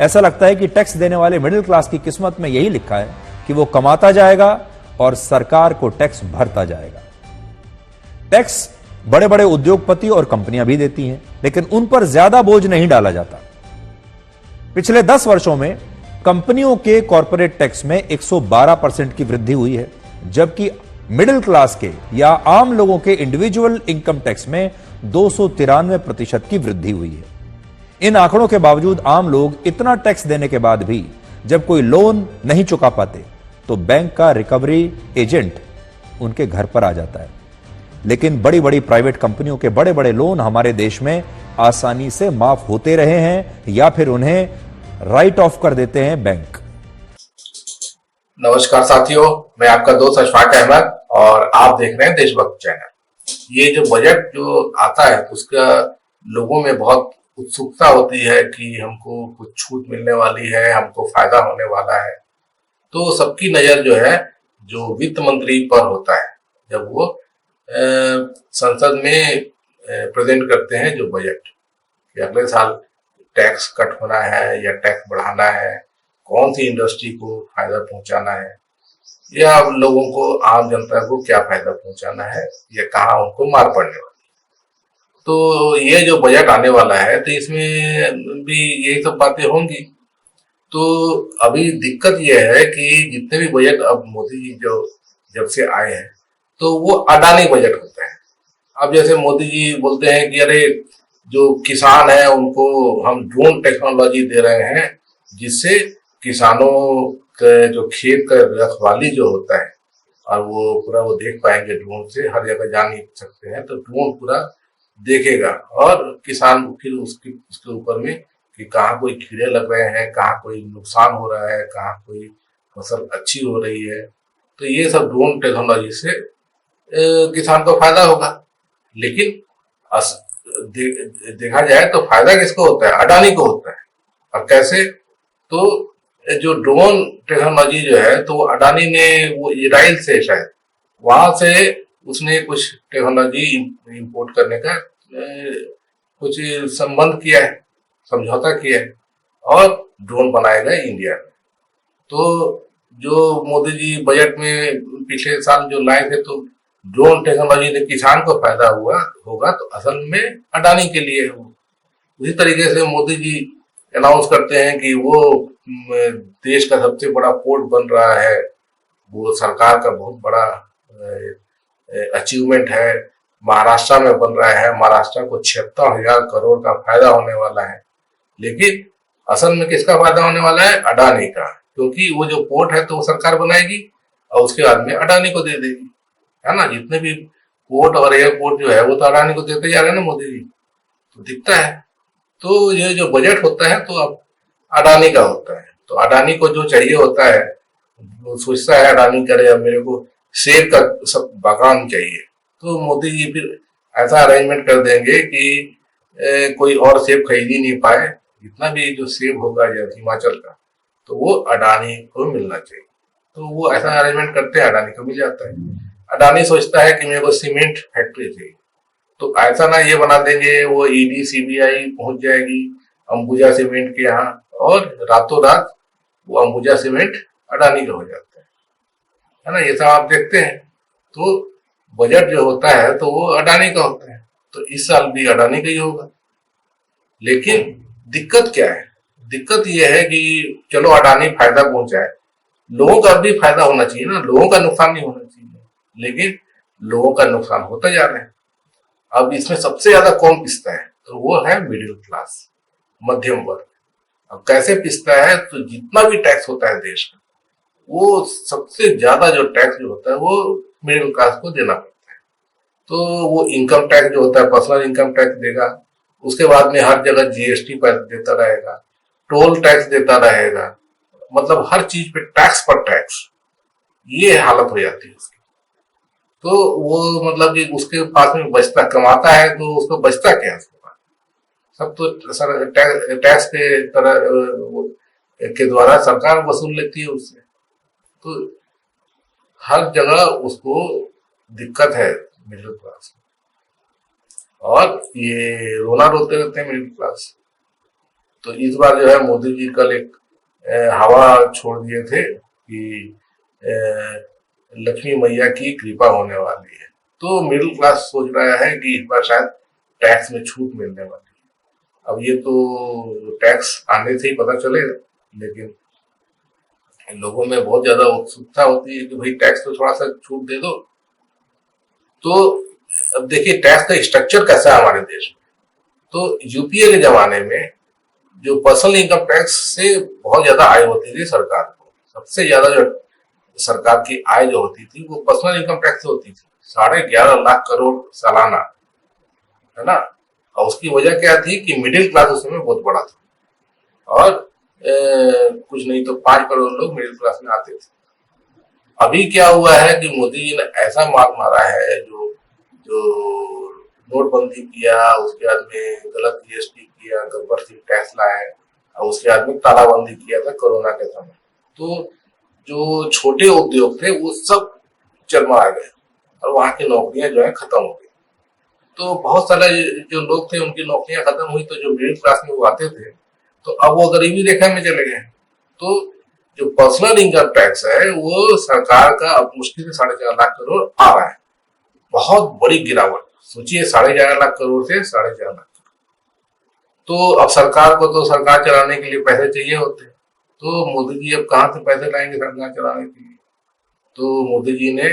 ऐसा लगता है कि टैक्स देने वाले मिडिल क्लास की किस्मत में यही लिखा है कि वो कमाता जाएगा और सरकार को टैक्स भरता जाएगा। टैक्स बड़े बड़े उद्योगपति और कंपनियां भी देती हैं, लेकिन उन पर ज्यादा बोझ नहीं डाला जाता। पिछले 10 वर्षों में कंपनियों के कॉर्पोरेट टैक्स में 112% की वृद्धि हुई है, जबकि मिडिल क्लास के या आम लोगों के इंडिविजुअल इनकम टैक्स में 293% की वृद्धि हुई है। इन आंकड़ों के बावजूद आम लोग इतना टैक्स देने के बाद भी जब कोई लोन नहीं चुका पाते तो बैंक का रिकवरी एजेंट उनके घर पर आ जाता है। लेकिन बड़ी बड़ी प्राइवेट कंपनियों के बड़े बड़े लोन हमारे देश में आसानी से माफ होते रहे हैं या फिर उन्हें राइट ऑफ कर देते हैं बैंक। नमस्कार साथियों, मैं आपका दोस्त अशफाक अहमद और आप देख रहे हैं देशभक्त चैनल। ये जो बजट जो आता है उसका लोगों में बहुत उत्सुकता होती है कि हमको कुछ छूट मिलने वाली है, हमको फायदा होने वाला है। तो सबकी नजर जो है जो वित्त मंत्री पर होता है जब वो संसद में प्रेजेंट करते हैं जो बजट कि अगले साल टैक्स कट होना है या टैक्स बढ़ाना है, कौन सी इंडस्ट्री को फायदा पहुंचाना है या लोगों को, आम जनता को क्या फायदा पहुंचाना है या कहाँ उनको मार पड़ने वाली। तो ये जो बजट आने वाला है तो इसमें भी यही सब बातें होंगी। तो अभी दिक्कत यह है कि जितने भी बजट अब मोदी जी जो जब से आए हैं तो वो अडानी बजट होता है। अब जैसे मोदी जी बोलते हैं कि अरे जो किसान है उनको हम ड्रोन टेक्नोलॉजी दे रहे हैं जिससे किसानों के जो खेत का रखवाली जो होता है और वो पूरा वो देख पाएंगे, ड्रोन से हर जगह जा नहीं सकते हैं तो ड्रोन पूरा देखेगा और किसान फिर उसके ऊपर में कि कहाँ कोई कीड़े लग रहे हैं, कहाँ कोई नुकसान हो रहा है, कहाँ कोई फसल अच्छी हो रही है। तो ये सब ड्रोन टेक्नोलॉजी से किसान को फायदा होगा। लेकिन देखा जाए तो फायदा किसको होता है? अडानी को होता है। और कैसे? तो जो ड्रोन टेक्नोलॉजी जो है तो अडानी ने वो इजराइल से शायद वहां से उसने कुछ टेक्नोलॉजी इंपोर्ट करने का कुछ संबंध किया है, समझौता किया है और ड्रोन बनाएगा इंडिया में। तो जो मोदी जी बजट में पिछले साल जो लाए थे तो ड्रोन टेक्नोलॉजी से किसान को फायदा हुआ होगा तो असल में अडानी के लिए है। उसी तरीके से मोदी जी अनाउंस करते हैं कि वो देश का सबसे बड़ा पोर्ट बन रहा है, वो सरकार का बहुत बड़ा अचीवमेंट है, महाराष्ट्र में बन रहा है, महाराष्ट्र को 76,000 करोड़ का फायदा होने वाला है। लेकिन असल में किसका फायदा होने वाला है? अडानी का, क्योंकि वो जो पोर्ट है तो वो सरकार बनाएगी और उसके बाद में अडानी को दे देगी, है ना। जितने भी पोर्ट और एयरपोर्ट जो है वो तो अडानी को देते जा रहे हैं ना मोदी जी, तो दिखता है। तो ये जो बजट होता है तो अब अडानी का होता है। तो अडानी को जो चाहिए होता है वो सोचता है अडानी करे अब मेरे को सेब का सब बागान चाहिए, तो मोदी जी फिर ऐसा अरेंजमेंट कर देंगे कि कोई और सेब खरीद ही नहीं पाए। जितना भी जो सेब होगा या हिमाचल का तो वो अडानी को मिलना चाहिए। तो वो ऐसा अरेंजमेंट करते हैं, अडानी को मिल जाता है। अडानी सोचता है कि मेरे को सीमेंट फैक्ट्री चाहिए, तो ऐसा ना ये बना देंगे वो ईडी सीबीआई पहुंच जाएगी अंबुजा सीमेंट के यहाँ और रातों रात वो अंबुजा सीमेंट अडानी का हो जाता है ना। ये सब आप देखते हैं। तो बजट जो होता है तो वो अडानी का होता है, तो इस साल भी अडानी का ही होगा। लेकिन दिक्कत क्या है? दिक्कत यह है कि चलो अडानी फायदा पहुंचाए, लोगों का भी फायदा होना चाहिए ना, लोगों का नुकसान नहीं होना चाहिए। लेकिन लोगों का नुकसान होता जा रहा है। अब इसमें सबसे ज्यादा कौन पिसता है? तो वो है मिडिल क्लास, मध्यम वर्ग। अब कैसे पिसता है? तो जितना भी टैक्स होता है देश का वो सबसे ज्यादा जो टैक्स जो होता है वो मिडिल क्लास को देना पड़ता है। तो वो इनकम टैक्स जो होता है पर्सनल इनकम टैक्स देगा, उसके बाद में हर जगह जीएसटी पर देता रहेगा, टोल टैक्स देता रहेगा, मतलब हर चीज पे टैक्स पर टैक्स, ये हालत हो जाती है उसकी। तो वो मतलब कि उसके पास में बचता, कमाता है तो उसको बचता क्या है? उसके पास सब तो टैक्स के तरह के द्वारा सरकार वसूल लेती है उससे। तो हर जगह उसको दिक्कत है मिडिल क्लास में, और ये रोना रोते रहते हैं मिडिल क्लास। तो इस बार जो है मोदी जी कल एक हवा छोड़ दिए थे कि लक्ष्मी मैया की कृपा होने वाली है। तो मिडिल क्लास सोच रहा है कि इस बार शायद टैक्स में छूट मिलने वाली है। अब ये तो टैक्स आने से ही पता चलेगा, लेकिन लोगों में बहुत ज्यादा उत्सुकता होती है कि भाई टैक्स तो थोड़ा सा छूट दे दो। तो अब देखिए टैक्स का स्ट्रक्चर कैसा है हमारे देश में। तो यूपीए के जमाने में जो पर्सनल इनकम टैक्स से बहुत ज्यादा आय होती थी सरकार को, सबसे ज्यादा जो सरकार की आय जो होती थी वो पर्सनल इनकम टैक्स से होती थी, 11.5 लाख करोड़ सालाना, है ना। और उसकी वजह क्या थी कि मिडिल क्लास उस समय बहुत बड़ा था और कुछ नहीं तो 5 करोड़ लोग मिडिल क्लास में आते थे। अभी क्या हुआ है कि मोदी जी ने ऐसा मार मारा है, जो जो नोटबंदी किया, उसके बाद में गलत जीएसटी किया, गब्बर सिंह टैक्स लाए और उसके बाद में तालाबंदी किया था कोरोना के समय। तो जो छोटे उद्योग थे वो सब चरमरा गए और वहां की नौकरियां जो है खत्म हो गई। तो बहुत सारे जो लोग थे उनकी नौकरियां खत्म हुई, तो जो मिडिल क्लास में वो आते थे तो अब वो गरीबी रेखा में चले गए। तो जो पर्सनल इनकम टैक्स है वो सरकार का अब मुश्किल से 4.5 लाख करोड़ आ रहा है, बहुत बड़ी गिरावट। सोचिए 4.5 लाख करोड़ से 4.5 लाख। तो अब सरकार को तो सरकार चलाने के लिए पैसे चाहिए होते, तो मोदी जी अब कहां से पैसे लाएंगे सरकार चलाने के लिए। तो मोदी जी ने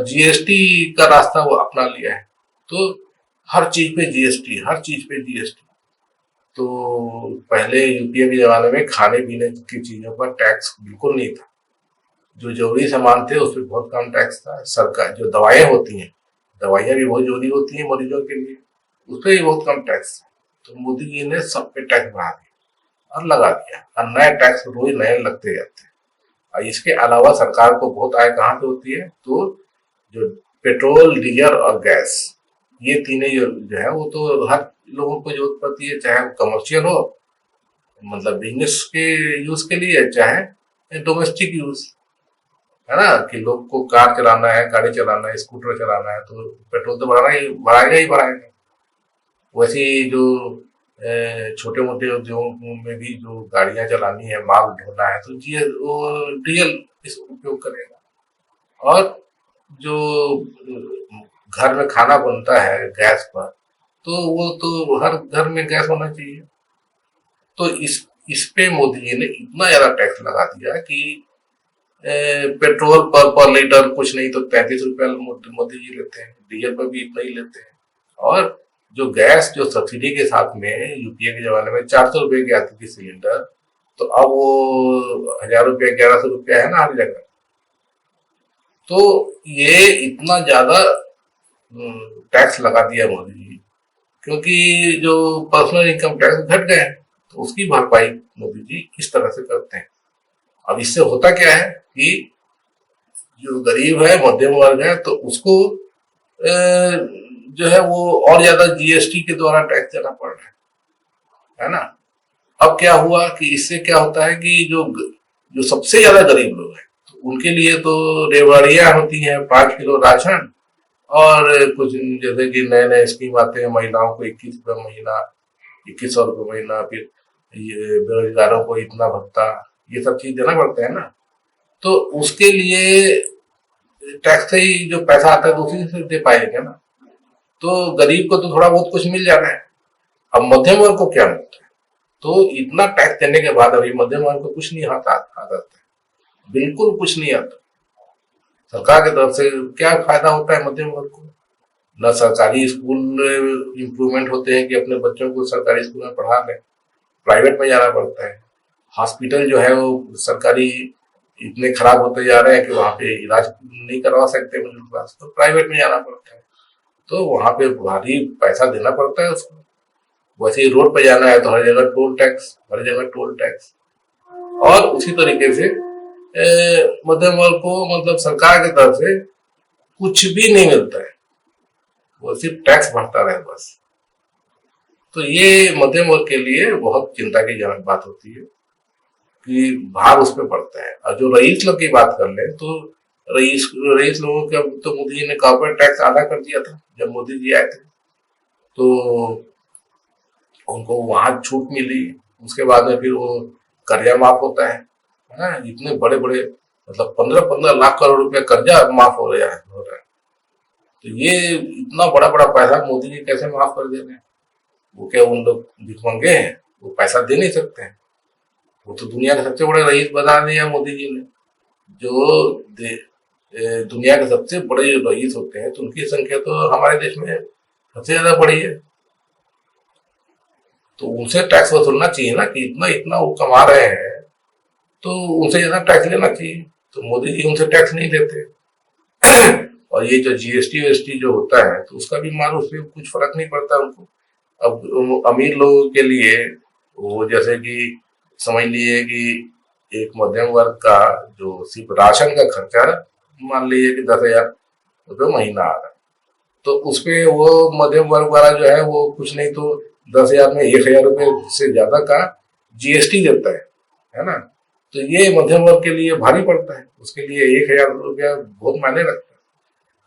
जीएसटी का रास्ता वो अपना लिया है। तो हर चीज पे जीएसटी, हर चीज पे जीएसटी। तो पहले यूपीए के जमाने में खाने पीने की चीजों पर टैक्स बिल्कुल नहीं था, जो जरूरी सामान थे उस पर बहुत कम टैक्स था। सरकार जो दवाएं होती हैं, दवाइयां भी बहुत जरूरी होती हैं मरीजों के लिए, उस पर भी बहुत कम टैक्स। तो मोदी जी ने सब पे टैक्स बढ़ा दिया और लगा दिया, और नए टैक्स रोज नए लगते जाते हैं। और इसके अलावा सरकार को बहुत आय कहाँ से होती है, तो जो पेट्रोल, डीजल और गैस, ये तीनों जो है वो तो हर लोगों को जरूरत पड़ती है, चाहे वो कमर्शियल हो, मतलब बिजनेस के यूज के लिए, चाहे डोमेस्टिक यूज, है ना। कि लोग को कार चलाना है, गाड़ी चलाना है, स्कूटर चलाना है, तो पेट्रोल तो बढ़ाएगा ही बढ़ाएगा। वैसे ही जो छोटे मोटे उद्योगों में भी जो गाड़ियां चलानी है, माल ढोना है, तो वो डीजल इस उपयोग करेगा। और जो घर में खाना बनता है गैस पर, तो वो तो हर घर में गैस होना चाहिए। तो इस पे मोदी जी ने इतना ज्यादा टैक्स लगा दिया कि पेट्रोल पर लीटर कुछ नहीं तो 33 रुपया मोदी जी लेते हैं, डीजल पर भी इतना ही लेते हैं। और जो गैस जो सब्सिडी के साथ में यूपीए के जमाने में 400 रुपए की आती थी सिलेंडर, तो अब वो 1000 रुपया, 1100 रुपया है ना हर जगह। तो ये इतना ज्यादा टैक्स लगा दिया मोदी जी, क्योंकि जो पर्सनल इनकम टैक्स घट गए, तो उसकी भरपाई मोदी जी इस तरह से करते हैं। अब इससे होता क्या है कि जो गरीब है, मध्यम वर्ग है, तो उसको जो है वो और ज्यादा जीएसटी के द्वारा टैक्स देना पड़ रहा है ना। अब क्या हुआ कि इससे क्या होता है कि जो सबसे ज्यादा गरीब लोग हैं, तो उनके लिए तो रेवड़ियां होती हैं, 5 किलो राशन, और कुछ जैसे कि नए नए स्कीम आते हैं, महिलाओं को 21 रुपये महीना, 2100 रुपये महीना, फिर ये बेरोजगारों को इतना भत्ता, ये सब चीज देना पड़ता है ना। तो उसके लिए टैक्स से ही जो पैसा आता है तो उसी से दे पाएगा ना। तो गरीब को तो थोड़ा बहुत कुछ मिल जा रहा है। अब मध्यम वर्ग को क्या मिलता है, तो इतना टैक्स देने के बाद अभी मध्यम वर्ग को कुछ नहीं आता है, बिल्कुल कुछ नहीं आता। सरकार की तरफ से क्या फायदा होता है मध्यम वर्ग को, न सरकारी स्कूल इम्प्रूवमेंट होते हैं कि अपने बच्चों को सरकारी स्कूल में पढ़ा लें, प्राइवेट में जाना पड़ता है। हॉस्पिटल जो है वो सरकारी इतने खराब होते जा रहे हैं कि वहां पे इलाज नहीं करवा सकते मिडिल क्लास, तो प्राइवेट में जाना पड़ता है, तो वहां पे भारी पैसा देना पड़ता है उसको। वैसे ही रोड पे जाना है तो हर जगह टोल टैक्स, हर जगह टोल टैक्स। और उसी तरीके से मध्यम वर्ग को मतलब सरकार की तरफ से कुछ भी नहीं मिलता है, वो सिर्फ टैक्स भरता रहे बस। तो ये मध्यम वर्ग के लिए बहुत चिंता की जनक बात होती है कि भार उस पर पड़ता है। और जो रईस लोग की बात कर ले, तो रईस लोगों का तो मोदी जी ने कॉर्पोरेट टैक्स आधा कर दिया था जब मोदी जी आए थे। तो उनको वहां छूट मिली, उसके बाद में फिर वो कर्जा माफ होता है ना। इतने बड़े बड़े मतलब 15-15 लाख करोड़ रुपया कर्जा माफ हो रहा है। तो ये इतना बड़ा बड़ा पैसा मोदी जी कैसे माफ कर दे रहे हैं? वो क्या उन लोग भिखमंगे हैं? वो पैसा दे नहीं सकते हैं? वो तो दुनिया के सबसे बड़े रईस बना दिया मोदी जी ने। जो दुनिया के सबसे बड़े जो रईस होते हैं तो उनकी संख्या तो हमारे देश में सबसे ज्यादा बड़ी है। तो उनसे टैक्स वसूलना चाहिए ना, कि इतना इतना वो कमा रहे हैं तो उनसे ज्यादा टैक्स लेना चाहिए। तो मोदी जी उनसे टैक्स नहीं लेते। और ये जो जीएसटी वीएसटी जो होता है तो उसका भी मान उससे कुछ फर्क नहीं पड़ता उनको। अब अमीर लोगों के लिए वो जैसे कि समझ लिए कि एक मध्यम वर्ग का जो सिर्फ राशन का खर्चा मान लीजिए कि 10,000 रुपये महीना आ रहा है, तो उसपे वो मध्यम वर्ग वाला जो है वो कुछ नहीं तो 10,000 में 1,000 रुपये से ज्यादा का जीएसटी देता है ना। तो ये मध्यम वर्ग के लिए भारी पड़ता है, उसके लिए 1,000 रुपया बहुत मायने रखता है।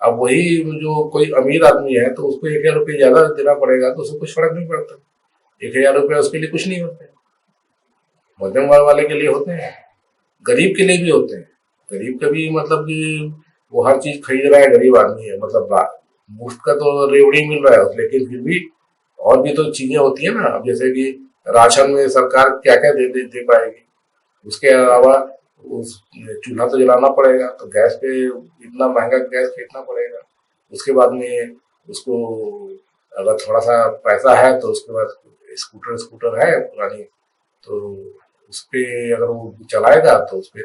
अब वही जो कोई अमीर आदमी है तो उसको 1,000 रुपये ज्यादा देना पड़ेगा तो उसको कुछ फर्क नहीं पड़ता। 1,000 रुपया उसके लिए कुछ नहीं होते, मध्यम वर्ग वाले के लिए होते हैं, गरीब के लिए भी होते हैं। गरीब का भी मतलब कि वो हर चीज खरीद रहा है, गरीब आदमी है, मतलब मुफ्त का तो रेवड़ी मिल रहा है, लेकिन फिर भी और भी तो चीजें होती है ना। अब जैसे कि राशन में सरकार क्या क्या दे पाएगी, उसके अलावा उस चूल्हा तो जलाना पड़ेगा, तो गैस पे इतना महंगा गैस खरीदना पड़ेगा। उसके बाद में उसको अगर थोड़ा सा पैसा है तो उसके बाद स्कूटर है पुरानी, तो उस पे अगर वो चलाएगा तो उस पे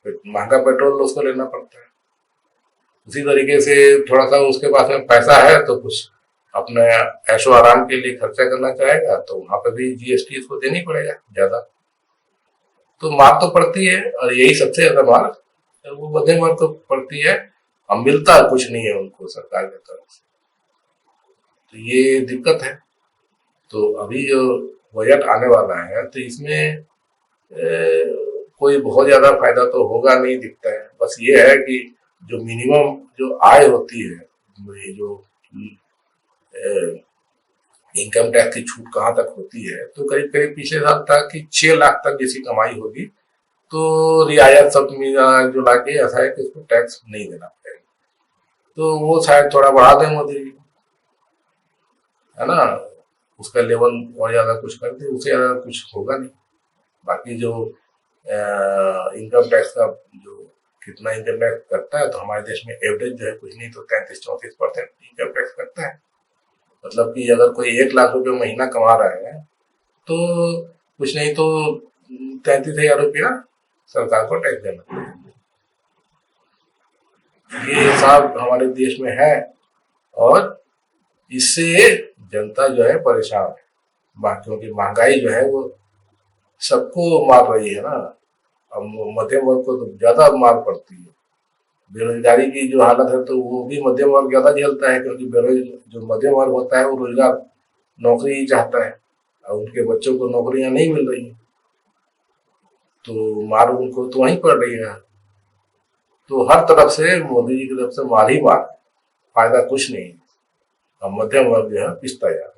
महंगा पेट्रोल उसको लेना पड़ता है। उसी तरीके से थोड़ा सा उसके पास में पैसा है तो कुछ अपने ऐशो आराम के लिए खर्चा करना चाहेगा तो वहां पे भी जीएसटी इसको देनी पड़ेगा ज्यादा। तो मार तो पड़ती है, और यही सबसे ज्यादा मार वो मध्यम वर्ग को पड़ती है। अब मिलता कुछ नहीं है उनको सरकार की तरफ से, तो ये दिक्कत है। तो अभी जो बजट आने वाला है तो इसमें कोई बहुत ज्यादा फायदा तो होगा नहीं दिखता है। बस ये है कि जो मिनिमम जो आय होती है, ये जो इनकम टैक्स की छूट कहाँ तक होती है, तो करीब करीब पिछले साल तक कि 6 लाख तक जैसी कमाई होगी तो रियायत सब जो लाके ऐसा है कि उसको टैक्स नहीं देना पड़ेगा। तो वो शायद थोड़ा बढ़ा दें मोदी जी, है ना, उसका लेवल और ज्यादा कुछ कर दे, उससे ज्यादा कुछ होगा नहीं। बाकी जो इनकम टैक्स का जो कितना इनकम टैक्स करता है, तो हमारे देश में एवरेज जो है कुछ नहीं तो 33-34% इनकम टैक्स करता है। मतलब कि अगर कोई 1 लाख रुपये महीना कमा रहा है तो कुछ नहीं तो 33,000 रुपया सरकार को टैक्स देना पड़ेगा। ये हिसाब हमारे देश में है, और इससे जनता जो है परेशान है, क्योंकि महंगाई जो है वो सबको मार रही है ना। अब मध्यम वर्ग को तो ज्यादा मार पड़ती है। बेरोजगारी की जो हालत है तो वो भी मध्यम वर्ग ज्यादा झेलता है, क्योंकि जो मध्यम वर्ग होता है वो रोजगार नौकरी चाहता है, और उनके बच्चों को नौकरियां नहीं मिल रही, तो मार उनको तो वहीं पड़ रही है। तो हर तरफ से मोदी जी की तरफ से मार ही मार, फायदा कुछ नहीं। अब मध्यम वर्ग जो है पिसता जा रहा है।